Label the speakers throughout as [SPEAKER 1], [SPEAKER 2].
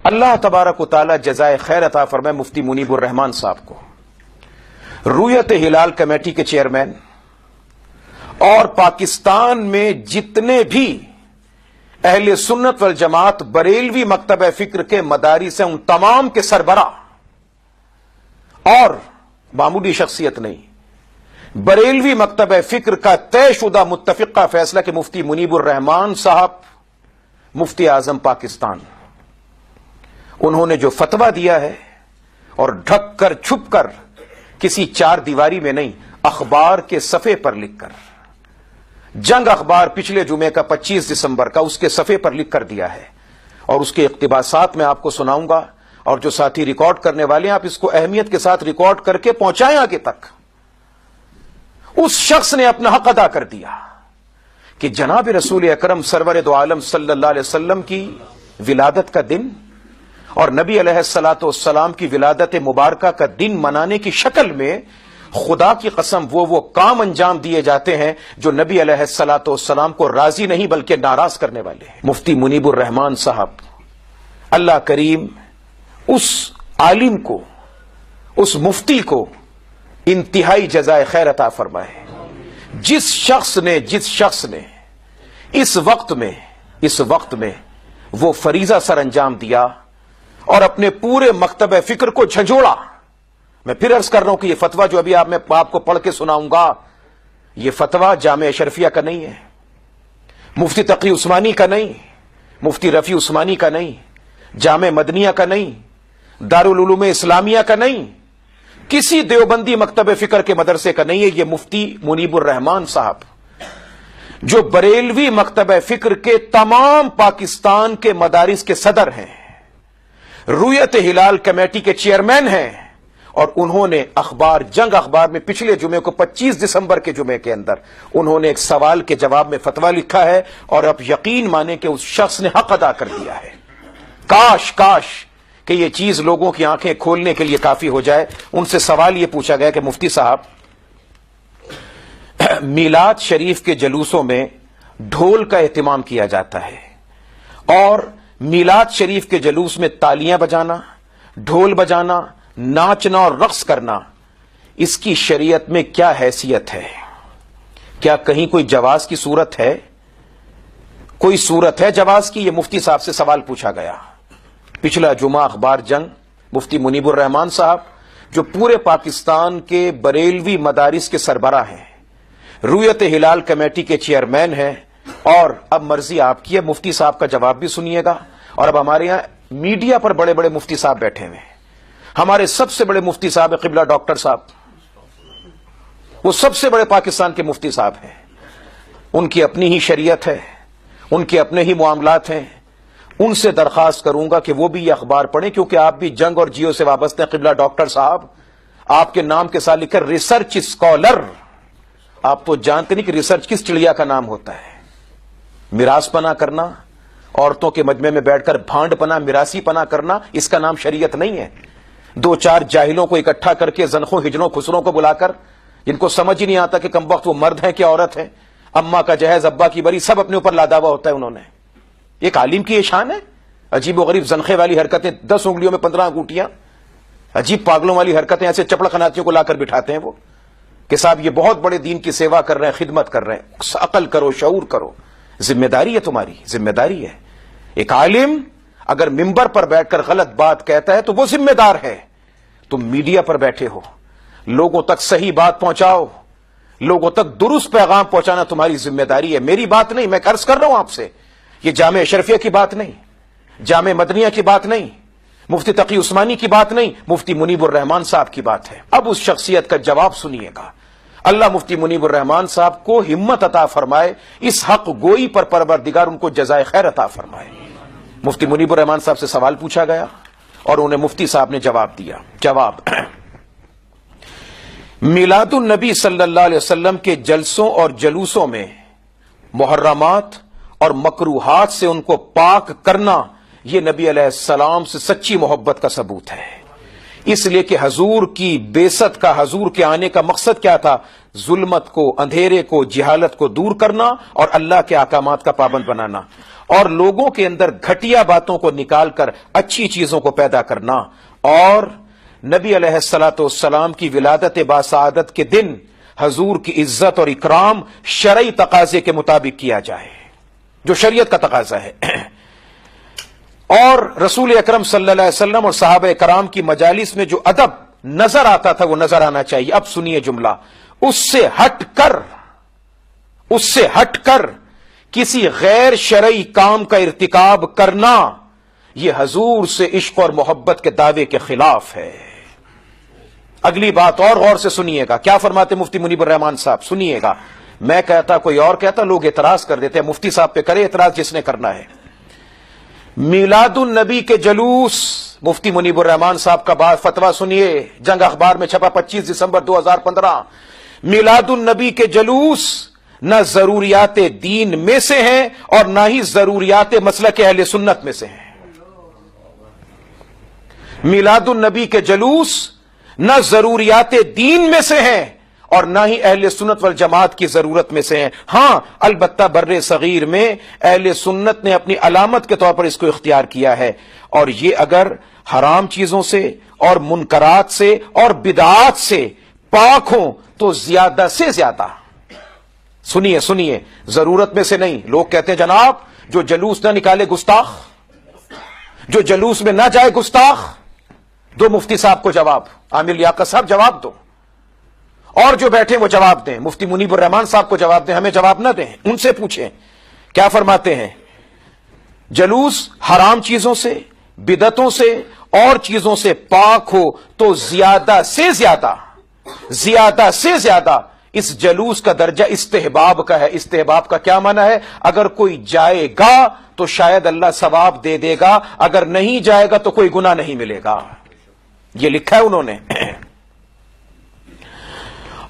[SPEAKER 1] اللہ تبارک و تعالی جزائے خیر عطا فرمائے مفتی منیب الرحمان صاحب کو، رویت ہلال کمیٹی کے چیئرمین، اور پاکستان میں جتنے بھی اہل سنت والجماعت بریلوی مکتبہ فکر کے مدارس ہیں ان تمام کے سربراہ، اور معمولی شخصیت نہیں، بریلوی مکتبہ فکر کا طے شدہ متفقہ فیصلہ کہ مفتی منیب الرحمان صاحب مفتی اعظم پاکستان، انہوں نے جو فتویٰ دیا ہے، اور ڈھک کر چھپ کر کسی چار دیواری میں نہیں، اخبار کے صفحے پر لکھ کر، جنگ اخبار پچھلے جمعے کا 25 دسمبر کا اس کے صفحے پر لکھ کر دیا ہے، اور اس کے اقتباسات میں آپ کو سناؤں گا، اور جو ساتھی ریکارڈ کرنے والے ہیں آپ اس کو اہمیت کے ساتھ ریکارڈ کر کے پہنچائیں آگے تک۔ اس شخص نے اپنا حق ادا کر دیا کہ جناب رسول اکرم سرور دو عالم صلی اللہ علیہ وسلم کی ولادت کا دن اور نبی علیہ الصلوۃ والسلام کی ولادت مبارکہ کا دن منانے کی شکل میں خدا کی قسم وہ کام انجام دیے جاتے ہیں جو نبی علیہ الصلوۃ والسلام کو راضی نہیں بلکہ ناراض کرنے والے ہیں۔ مفتی منیب الرحمان صاحب، اللہ کریم اس عالم کو، اس مفتی کو انتہائی جزائے خیر عطا فرمائے۔ جس شخص نے اس وقت میں وہ فریضہ سر انجام دیا اور اپنے پورے مکتبہ فکر کو جھنجھوڑا۔ میں پھر عرض کر رہا ہوں کہ یہ فتویٰ جو ابھی میں آپ کو پڑھ کے سناؤں گا، یہ فتویٰ جامع اشرفیہ کا نہیں ہے، مفتی تقی عثمانی کا نہیں، مفتی رفیع عثمانی کا نہیں، جامع مدنیہ کا نہیں، دارالعلوم اسلامیہ کا نہیں، کسی دیوبندی مکتبہ فکر کے مدرسے کا نہیں ہے، یہ مفتی منیب الرحمان صاحب جو بریلوی مکتبہ فکر کے تمام پاکستان کے مدارس کے صدر ہیں، رویت ہلال کمیٹی کے چیئرمین ہیں، اور انہوں نے جنگ اخبار میں پچھلے جمعے کو 25 دسمبر کے جمعے کے اندر انہوں نے ایک سوال کے جواب میں فتویٰ لکھا ہے، اور اب یقین مانیں کہ اس شخص نے حق ادا کر دیا ہے۔ کاش کہ یہ چیز لوگوں کی آنکھیں کھولنے کے لیے کافی ہو جائے۔ ان سے سوال یہ پوچھا گیا کہ مفتی صاحب، میلاد شریف کے جلوسوں میں ڈھول کا اہتمام کیا جاتا ہے، اور میلاد شریف کے جلوس میں تالیاں بجانا، ڈھول بجانا، ناچنا اور رقص کرنا، اس کی شریعت میں کیا حیثیت ہے؟ کیا کہیں کوئی جواز کی صورت ہے؟ کوئی صورت ہے جواز کی؟ یہ مفتی صاحب سے سوال پوچھا گیا۔ پچھلا جمعہ اخبار جنگ، مفتی منیب الرحمان صاحب جو پورے پاکستان کے بریلوی مدارس کے سربراہ ہیں، رویت ہلال کمیٹی کے چیئرمین ہیں، اور اب مرضی آپ کی ہے، مفتی صاحب کا جواب بھی سنیے گا۔ اور اب ہمارے یہاں میڈیا پر بڑے بڑے مفتی صاحب بیٹھے ہوئے ہیں، ہمارے سب سے بڑے مفتی صاحب قبلہ ڈاکٹر صاحب، وہ سب سے بڑے پاکستان کے مفتی صاحب ہیں، ان کی اپنی ہی شریعت ہے، ان کے اپنے ہی معاملات ہیں۔ ان سے درخواست کروں گا کہ وہ بھی یہ اخبار پڑھیں، کیونکہ آپ بھی جنگ اور جیو سے وابستہ ہیں۔ قبلہ ڈاکٹر صاحب، آپ کے نام کے ساتھ لکھا ریسرچ اسکالر، آپ تو جانتے نہیں کہ ریسرچ کس چڑیا کا نام ہوتا ہے۔ میراث پنا کرنا، عورتوں کے مجمع میں بیٹھ کر بھانڈ پنا، میراثی پنا کرنا، اس کا نام شریعت نہیں ہے۔ دو چار جاہلوں کو اکٹھا کر کے، زنخوں ہجڑوں خسروں کو بلا کر، جن کو سمجھ ہی نہیں آتا کہ کم وقت وہ مرد ہیں کہ عورت ہیں، اماں کا جہیز، ابا کی بری، سب اپنے اوپر لادا ہوا ہوتا ہے انہوں نے۔ ایک عالم کی یہ شان ہے؟ عجیب و غریب زنخے والی حرکتیں، 10 انگلیوں میں 15 انگوٹیاں، عجیب پاگلوں والی حرکتیں، ایسے چپڑ خناتیوں کو لا کر بٹھاتے ہیں وہ کہ صاحب یہ بہت بڑے دین کی سیوا کر رہے ہیں، خدمت کر رہے ہیں۔ عقل کرو، شعور کرو، ذمہ داری ہے تمہاری، ذمہ داری ہے۔ ایک عالم اگر ممبر پر بیٹھ کر غلط بات کہتا ہے تو وہ ذمہ دار ہے۔ تم میڈیا پر بیٹھے ہو، لوگوں تک صحیح بات پہنچاؤ، لوگوں تک درست پیغام پہنچانا تمہاری ذمہ داری ہے، میری بات نہیں۔ میں عرض کر رہا ہوں آپ سے، یہ جامع اشرفیہ کی بات نہیں، جامع مدنیہ کی بات نہیں، مفتی تقی عثمانی کی بات نہیں، مفتی منیب الرحمان صاحب کی بات ہے۔ اب اس شخصیت کا جواب سنیے گا۔ اللہ مفتی منیب الرحمان صاحب کو ہمت عطا فرمائے، اس حق گوئی پر پروردگار ان کو جزائے خیر عطا فرمائے۔ مفتی منیب الرحمان صاحب سے سوال پوچھا گیا اور انہیں مفتی صاحب نے جواب دیا۔ جواب: میلاد النبی صلی اللہ علیہ وسلم کے جلسوں اور جلوسوں میں محرمات اور مکروہات سے ان کو پاک کرنا، یہ نبی علیہ السلام سے سچی محبت کا ثبوت ہے۔ اس لیے کہ حضور کی بعثت کا، حضور کے آنے کا مقصد کیا تھا؟ ظلمت کو، اندھیرے کو، جہالت کو دور کرنا اور اللہ کے احکامات کا پابند بنانا۔ اور لوگوں کے اندر گھٹیا باتوں کو نکال کر اچھی چیزوں کو پیدا کرنا، اور نبی علیہ الصلوۃ والسلام کی ولادت باسعادت کے دن حضور کی عزت اور اکرام شرعی تقاضے کے مطابق کیا جائے، جو شریعت کا تقاضا ہے۔ اور رسول اکرم صلی اللہ علیہ وسلم اور صحابہ کرام کی مجالس میں جو ادب نظر آتا تھا وہ نظر آنا چاہیے۔ اب سنیے جملہ، اس سے ہٹ کر کسی غیر شرعی کام کا ارتکاب کرنا، یہ حضور سے عشق اور محبت کے دعوے کے خلاف ہے۔ اگلی بات اور غور سے سنیے گا، کیا فرماتے مفتی منیب الرحمان صاحب، سنیے گا۔ میں کہتا کوئی اور کہتا، لوگ اعتراض کر دیتے ہیں، مفتی صاحب پہ کرے اعتراض جس نے کرنا ہے۔ میلاد النبی کے جلوس، مفتی منیب الرحمان صاحب کا بات فتویٰ سنیے، جنگ اخبار میں چھپا 25 دسمبر 2015۔ میلاد النبی کے جلوس نہ ضروریات دین میں سے ہیں اور نہ ہی ضروریات مسلک اہل سنت میں سے ہیں۔ میلاد النبی کے جلوس نہ ضروریات دین میں سے ہیں اور نہ ہی اہل سنت والجماعت کی ضرورت میں سے ہیں۔ ہاں البتہ بر صغیر میں اہل سنت نے اپنی علامت کے طور پر اس کو اختیار کیا ہے، اور یہ اگر حرام چیزوں سے اور منکرات سے اور بدعات سے پاک ہوں تو زیادہ سے زیادہ، سنیے ضرورت میں سے نہیں۔ لوگ کہتے ہیں جناب جو جلوس نہ نکالے گستاخ، جو جلوس میں نہ جائے گستاخ۔ دو مفتی صاحب کو جواب، عامر لیاقت صاحب جواب دو، اور جو بیٹھے وہ جواب دیں، مفتی منیب الرحمان صاحب کو جواب دیں، ہمیں جواب نہ دیں، ان سے پوچھیں کیا فرماتے ہیں۔ جلوس حرام چیزوں سے، بدعتوں سے اور چیزوں سے پاک ہو تو زیادہ سے زیادہ اس جلوس کا درجہ استحباب کا ہے۔ استحباب کا کیا معنی ہے؟ اگر کوئی جائے گا تو شاید اللہ ثواب دے دے گا، اگر نہیں جائے گا تو کوئی گناہ نہیں ملے گا، یہ لکھا ہے انہوں نے۔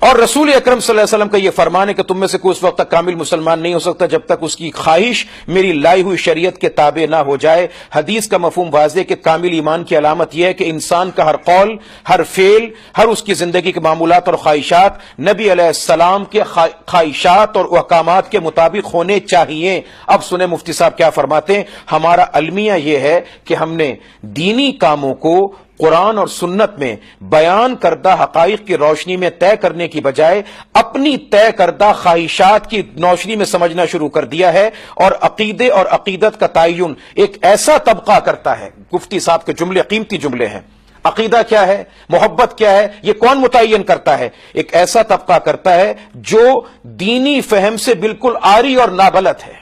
[SPEAKER 1] اور رسول اکرم صلی اللہ علیہ وسلم کا یہ فرمان ہے کہ تم میں سے کوئی اس وقت تک کامل مسلمان نہیں ہو سکتا جب تک اس کی خواہش میری لائی ہوئی شریعت کے تابع نہ ہو جائے۔ حدیث کا مفہوم واضح کہ کامل ایمان کی علامت یہ ہے کہ انسان کا ہر قول، ہر فعل، ہر اس کی زندگی کے معمولات اور خواہشات نبی علیہ السلام کے خواہشات اور احکامات کے مطابق ہونے چاہیے۔ اب سنیں مفتی صاحب کیا فرماتے ہیں۔ ہمارا المیہ یہ ہے کہ ہم نے دینی کاموں کو قرآن اور سنت میں بیان کردہ حقائق کی روشنی میں طے کرنے کی بجائے اپنی طے کردہ خواہشات کی روشنی میں سمجھنا شروع کر دیا ہے، اور عقیدے اور عقیدت کا تعین ایک ایسا طبقہ کرتا ہے۔ مفتی صاحب کے جملے قیمتی جملے ہیں۔ عقیدہ کیا ہے، محبت کیا ہے، یہ کون متعین کرتا ہے؟ ایک ایسا طبقہ کرتا ہے جو دینی فہم سے بالکل عاری اور نابلد ہے،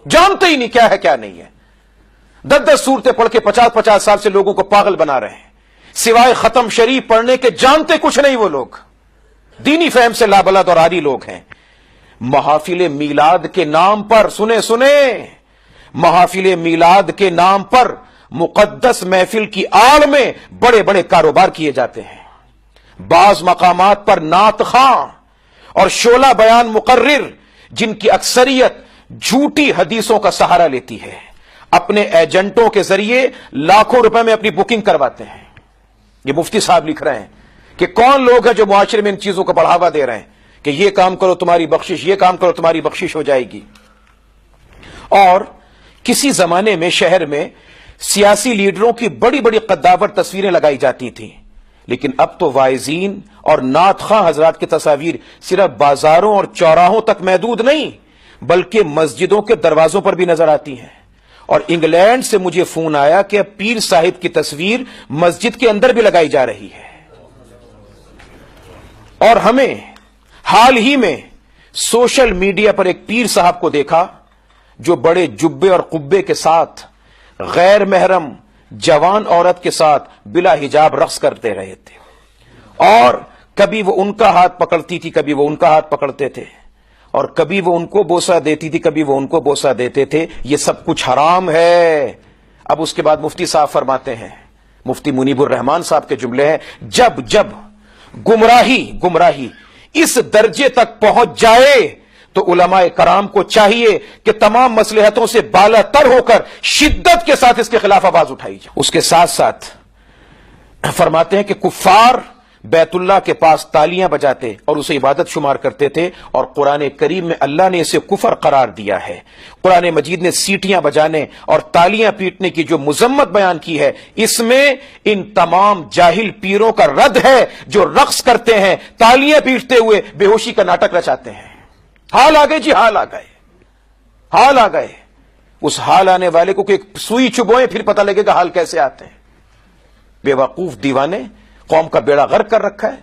[SPEAKER 1] جانتے ہی نہیں کیا ہے کیا نہیں ہے۔ 10 صورتیں پڑھ کے 50 سال سے لوگوں کو پاگل بنا رہے ہیں، سوائے ختم شریف پڑھنے کے جانتے کچھ نہیں۔ وہ لوگ دینی فہم سے لابلد اور عاری لوگ ہیں۔ محافل میلاد کے نام پر، سنیں محافل میلاد کے نام پر مقدس محفل کی آڑ میں بڑے بڑے کاروبار کیے جاتے ہیں۔ بعض مقامات پر نعت خواں اور شعلہ بیان مقرر، جن کی اکثریت جھوٹی حدیثوں کا سہارا لیتی ہے، اپنے ایجنٹوں کے ذریعے لاکھوں روپے میں اپنی بکنگ کرواتے ہیں۔ یہ مفتی صاحب لکھ رہے ہیں کہ کون لوگ ہیں جو معاشرے میں ان چیزوں کو بڑھاوا دے رہے ہیں کہ یہ کام کرو تمہاری بخشش، یہ کام کرو تمہاری بخشش ہو جائے گی۔ اور کسی زمانے میں شہر میں سیاسی لیڈروں کی بڑی بڑی قداور تصویریں لگائی جاتی تھیں، لیکن اب تو واعظین اور نعت خواں حضرات کی تصاویر صرف بازاروں اور چوراہوں تک محدود نہیں بلکہ مسجدوں کے دروازوں پر بھی نظر آتی ہیں۔ اور انگلینڈ سے مجھے فون آیا کہ اب پیر صاحب کی تصویر مسجد کے اندر بھی لگائی جا رہی ہے۔ اور ہمیں حال ہی میں سوشل میڈیا پر ایک پیر صاحب کو دیکھا جو بڑے جبے اور قبے کے ساتھ غیر محرم جوان عورت کے ساتھ بلا حجاب رقص کرتے رہے تھے، اور کبھی وہ ان کا ہاتھ پکڑتی تھی، کبھی وہ ان کا ہاتھ پکڑتے تھے، اور کبھی وہ ان کو بوسہ دیتی تھی، کبھی وہ ان کو بوسہ دیتے تھے۔ یہ سب کچھ حرام ہے۔ اب اس کے بعد مفتی صاحب فرماتے ہیں، مفتی منیب الرحمان صاحب کے جملے ہیں، جب گمراہی اس درجے تک پہنچ جائے تو علماء کرام کو چاہیے کہ تمام مصلحتوں سے بالا تر ہو کر شدت کے ساتھ اس کے خلاف آواز اٹھائی جائے۔ اس کے ساتھ ساتھ فرماتے ہیں کہ کفار بیت اللہ کے پاس تالیاں بجاتے اور اسے عبادت شمار کرتے تھے، اور قرآن کریم میں اللہ نے اسے کفر قرار دیا ہے۔ قرآن مجید نے سیٹیاں بجانے اور تالیاں پیٹنے کی جو مذمت بیان کی ہے، اس میں ان تمام جاہل پیروں کا رد ہے جو رقص کرتے ہیں، تالیاں پیٹتے ہوئے بے ہوشی کا ناٹک رچاتے ہیں۔ حال آ گئے جی، حال آ گئے، حال آ گئے۔ اس حال آنے والے کو کہ ایک سوئی چبوئے پھر پتہ لگے گا حال کیسے آتے ہیں۔ بے وقوف دیوانے قوم کا بیڑا غرق کر رکھا ہے،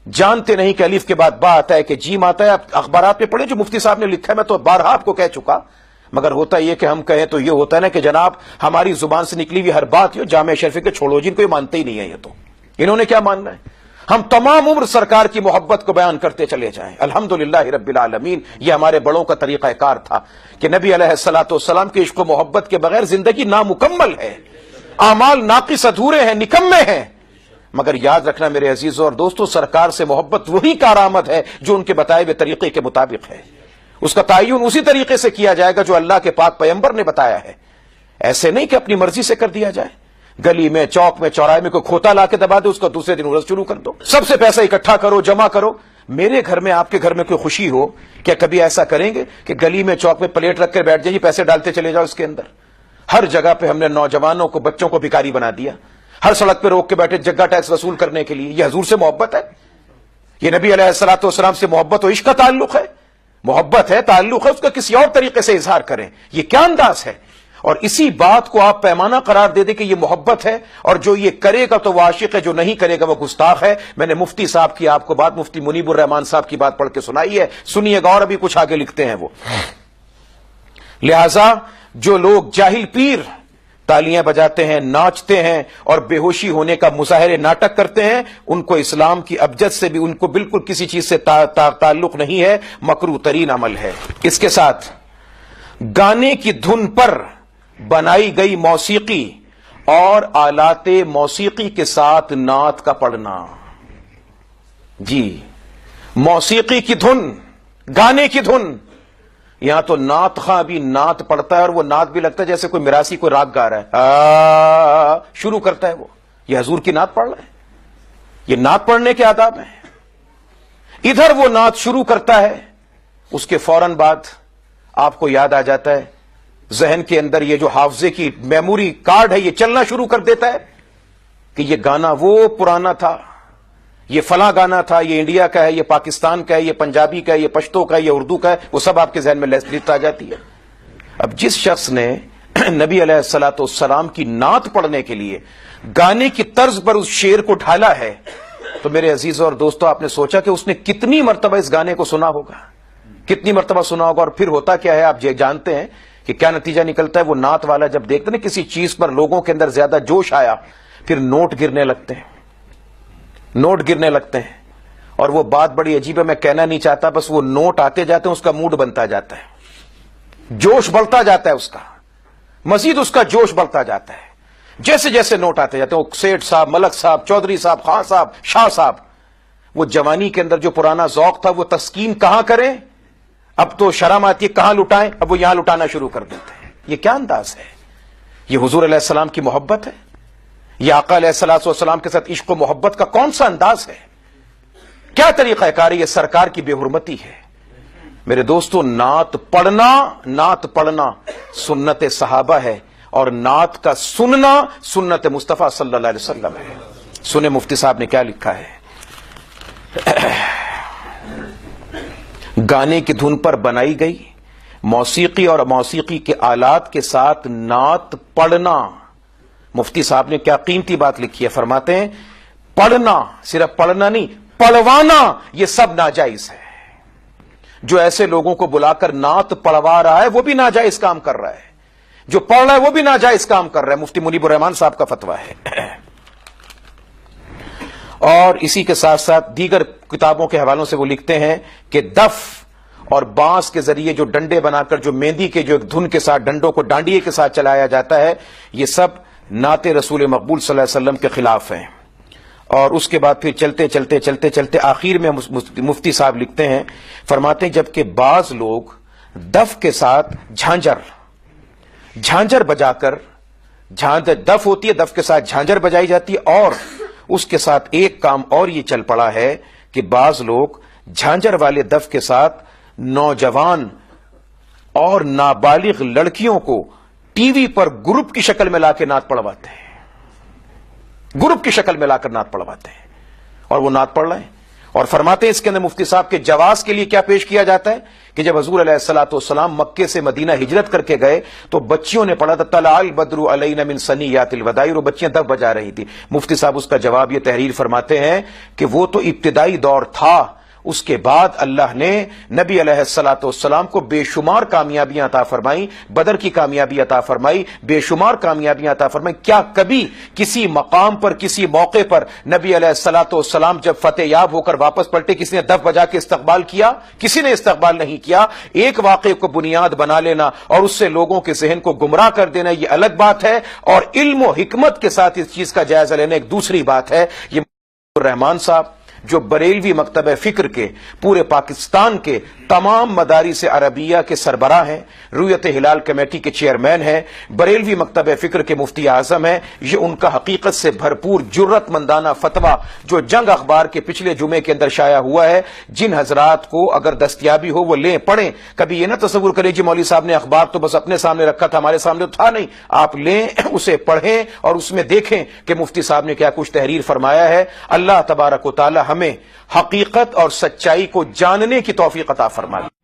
[SPEAKER 1] جانتے نہیں کہ الف کے بعد با آتا ہے کہ جیم آتا ہے۔ آپ اخبارات میں پڑھیں جو مفتی صاحب نے لکھا ہے، میں تو بارہا آپ کو کہہ چکا، مگر ہوتا یہ کہ ہم کہیں تو یہ ہوتا ہے نا کہ جناب ہماری زبان سے نکلی ہوئی ہر بات جامعہ شریف کے چھوڑو، جن کو یہ مانتے ہی نہیں ہے، یہ تو انہوں نے کیا ماننا ہے؟ ہم تمام عمر سرکار کی محبت کو بیان کرتے چلے جائیں۔ الحمدللہ رب العالمین، یہ ہمارے بڑوں کا طریقہ کار تھا کہ نبی علیہ الصلوۃ والسلام کے عشق و محبت کے بغیر زندگی نامکمل ہے، اعمال ناقص ادھورے ہیں، نکمے ہیں۔ مگر یاد رکھنا میرے عزیزوں اور دوستوں، سرکار سے محبت وہی کارآمد ہے جو ان کے بتائے ہوئے طریقے کے مطابق ہے۔ اس کا تعین اسی طریقے سے کیا جائے گا جو اللہ کے پاک پیغمبر نے بتایا ہے، ایسے نہیں کہ اپنی مرضی سے کر دیا جائے۔ گلی میں، چوک میں، چوراہے میں کوئی کھوتا لا کے دبا دے، اس کا دوسرے دن ورث شروع کر دو، سب سے پیسہ اکٹھا کرو، جمع کرو۔ میرے گھر میں، آپ کے گھر میں کوئی خوشی ہو، کیا کبھی ایسا کریں گے کہ گلی میں، چوک میں پلیٹ رکھ کر بیٹھ جائیے، پیسے ڈالتے چلے جاؤ اس کے اندر؟ ہر جگہ پہ ہم نے نوجوانوں کو، بچوں کو بھکاری بنا دیا، ہر سڑک پہ روک کے بیٹھے جگہ ٹیکس وصول کرنے کے لیے۔ یہ حضور سے محبت ہے؟ یہ نبی علیہ الصلوۃ والسلام سے محبت و عشق کا تعلق ہے؟ محبت ہے، تعلق ہے، اس کا کسی اور طریقے سے اظہار کریں۔ یہ کیا انداز ہے؟ اور اسی بات کو آپ پیمانہ قرار دے دیں کہ یہ محبت ہے، اور جو یہ کرے گا تو وہ عاشق ہے، جو نہیں کرے گا وہ گستاخ ہے۔ میں نے مفتی صاحب کی آپ کو بات، مفتی منیب الرحمان صاحب کی بات پڑھ کے سنائی ہے، سنیے گا، اور ابھی کچھ آگے لکھتے ہیں وہ۔ لہذا جو لوگ جاہل پیر تالیاں بجاتے ہیں، ناچتے ہیں اور بے ہوشی ہونے کا مظاہرے ناٹک کرتے ہیں، ان کو اسلام کی ابجد سے بھی ان کو بالکل کسی چیز سے تعلق نہیں ہے، مکروہ ترین عمل ہے۔ اس کے ساتھ گانے کی دھن پر بنائی گئی موسیقی اور آلات موسیقی کے ساتھ نعت کا پڑھنا۔ جی، موسیقی کی دھن، گانے کی دھن، یہاں تو نعت خواہ بھی نعت پڑھتا ہے، اور وہ نعت بھی لگتا ہے جیسے کوئی میراثی کوئی راگ گا رہا ہے، شروع کرتا ہے وہ، یہ حضور کی نعت پڑھ رہا ہے۔ یہ نعت پڑھنے کے آداب ہیں۔ ادھر وہ نعت شروع کرتا ہے، اس کے فوراً بعد آپ کو یاد آ جاتا ہے، ذہن کے اندر یہ جو حافظے کی میموری کارڈ ہے یہ چلنا شروع کر دیتا ہے کہ یہ گانا وہ پرانا تھا، یہ فلاں گانا تھا، یہ انڈیا کا ہے، یہ پاکستان کا ہے، یہ پنجابی کا ہے، یہ پشتو کا ہے، یہ اردو کا ہے، وہ سب آپ کے ذہن میں لسٹ آ جاتی ہے۔ اب جس شخص نے نبی علیہ الصلوۃ والسلام کی نعت پڑھنے کے لیے گانے کی طرز پر اس شعر کو ڈھالا ہے، تو میرے عزیزوں اور دوستوں، آپ نے سوچا کہ اس نے کتنی مرتبہ اس گانے کو سنا ہوگا، کتنی مرتبہ سنا ہوگا، اور پھر ہوتا کیا ہے آپ جانتے ہیں کہ کیا نتیجہ نکلتا ہے؟ وہ نعت والا جب دیکھتے نا کسی چیز پر لوگوں کے اندر زیادہ جوش آیا، پھر نوٹ گرنے لگتے ہیں، نوٹ گرنے لگتے ہیں، اور وہ بات بڑی عجیب ہے، میں کہنا نہیں چاہتا، بس وہ نوٹ آتے جاتے ہیں، اس کا موڈ بنتا جاتا ہے، جوش بڑھتا جاتا ہے، اس کا مزید اس کا جوش بڑھتا جاتا ہے، جیسے جیسے نوٹ آتے جاتے ہیں۔ وہ سیٹھ صاحب، ملک صاحب، چودھری صاحب، خان صاحب، شاہ صاحب، وہ جوانی کے اندر جو پرانا ذوق تھا وہ تسکین کہاں کریں؟ اب تو شرم آتی ہے کہاں لٹائیں، اب وہ یہاں لٹانا شروع کر دیتے ہیں۔ یہ کیا انداز ہے؟ یہ حضور علیہ السلام کی محبت ہے؟ یہ آقا علیہ الصلوۃ والسلام کے ساتھ عشق و محبت کا کون سا انداز ہے؟ کیا طریقہ کار؟ یہ سرکار کی بے حرمتی ہے۔ میرے دوستو، نعت پڑھنا سنت صحابہ ہے، اور نعت کا سننا سنت مصطفیٰ صلی اللہ علیہ وسلم ہے۔ سنیں مفتی صاحب نے کیا لکھا ہے۔ گانے کی دھن پر بنائی گئی موسیقی اور موسیقی کے آلات کے ساتھ نعت پڑھنا، مفتی صاحب نے کیا قیمتی بات لکھی ہے، فرماتے ہیں پڑھنا، صرف پڑھنا نہیں، پڑھوانا، یہ سب ناجائز ہے۔ جو ایسے لوگوں کو بلا کر نعت پڑھوا رہا ہے وہ بھی ناجائز کام کر رہا ہے، جو پڑھ رہا ہے وہ بھی ناجائز کام کر رہا ہے۔ مفتی منیب الرحمان صاحب کا فتویٰ ہے۔ اور اسی کے ساتھ ساتھ دیگر کتابوں کے حوالوں سے وہ لکھتے ہیں کہ دف اور بانس کے ذریعے جو ڈنڈے بنا کر جو مہندی کے جو ایک دھن کے ساتھ ڈنڈوں کو ڈانڈیے کے ساتھ چلایا جاتا ہے، یہ سب نعت رسول مقبول صلی اللہ علیہ وسلم کے خلاف ہیں۔ اور اس کے بعد پھر چلتے آخر میں مفتی صاحب لکھتے ہیں، فرماتے ہیں جبکہ بعض لوگ دف کے ساتھ جھانجر بجا کر، دف ہوتی ہے، دف کے ساتھ جھانجر بجائی جاتی ہے، اور اس کے ساتھ ایک کام اور یہ چل پڑا ہے کہ بعض لوگ جھانجر والے دف کے ساتھ نوجوان اور نابالغ لڑکیوں کو ٹی وی پر گروپ کی شکل میں لا کے نعت پڑھواتے ہیں، گروپ کی شکل میں لا کر نعت پڑھواتے ہیں، اور وہ نعت پڑھ رہے ہیں اور فرماتے ہیں اس کے اندر مفتی صاحب کے جواز کے لیے کیا پیش کیا جاتا ہے کہ جب حضور علیہ الصلوۃ والسلام مکے سے مدینہ ہجرت کر کے گئے تو بچیوں نے پڑھا تھا طلع البدر علینا من ثنیات الوداع، اور بچیاں دف بجا رہی تھی۔ مفتی صاحب اس کا جواب یہ تحریر فرماتے ہیں کہ وہ تو ابتدائی دور تھا، اس کے بعد اللہ نے نبی علیہ الصلوۃ والسلام کو بے شمار کامیابیاں عطا فرمائیں، بدر کی کامیابی عطا فرمائی، بے شمار کامیابیاں عطا فرمائی۔ کیا کبھی کسی مقام پر کسی موقع پر نبی علیہ الصلوۃ والسلام جب فتح یاب ہو کر واپس پلٹے کسی نے دف بجا کے استقبال کیا؟ کسی نے استقبال نہیں کیا۔ ایک واقعے کو بنیاد بنا لینا اور اس سے لوگوں کے ذہن کو گمراہ کر دینا یہ الگ بات ہے، اور علم و حکمت کے ساتھ اس چیز کا جائزہ لینا ایک دوسری بات ہے۔ یہ الرحمان صاحب جو بریلوی مکتبہ فکر کے پورے پاکستان کے تمام مدارس عربیہ کے سربراہ ہیں، رویت ہلال کمیٹی کے چیئرمین ہیں، بریلوی مکتبہ فکر کے مفتی اعظم ہیں، یہ ان کا حقیقت سے بھرپور جرت مندانہ فتویٰ جو جنگ اخبار کے پچھلے جمعے کے اندر شائع ہوا ہے، جن حضرات کو اگر دستیابی ہو وہ لیں پڑھیں۔ کبھی یہ نہ تصور کریں جی مولوی صاحب نے اخبار تو بس اپنے سامنے رکھا تھا، ہمارے سامنے تو تھا نہیں۔ آپ لیں، اسے پڑھیں اور اس میں دیکھیں کہ مفتی صاحب نے کیا کچھ تحریر فرمایا ہے۔ اللہ تبارک و تعالی ہمیں حقیقت اور سچائی کو جاننے کی توفیق عطا فرمائے۔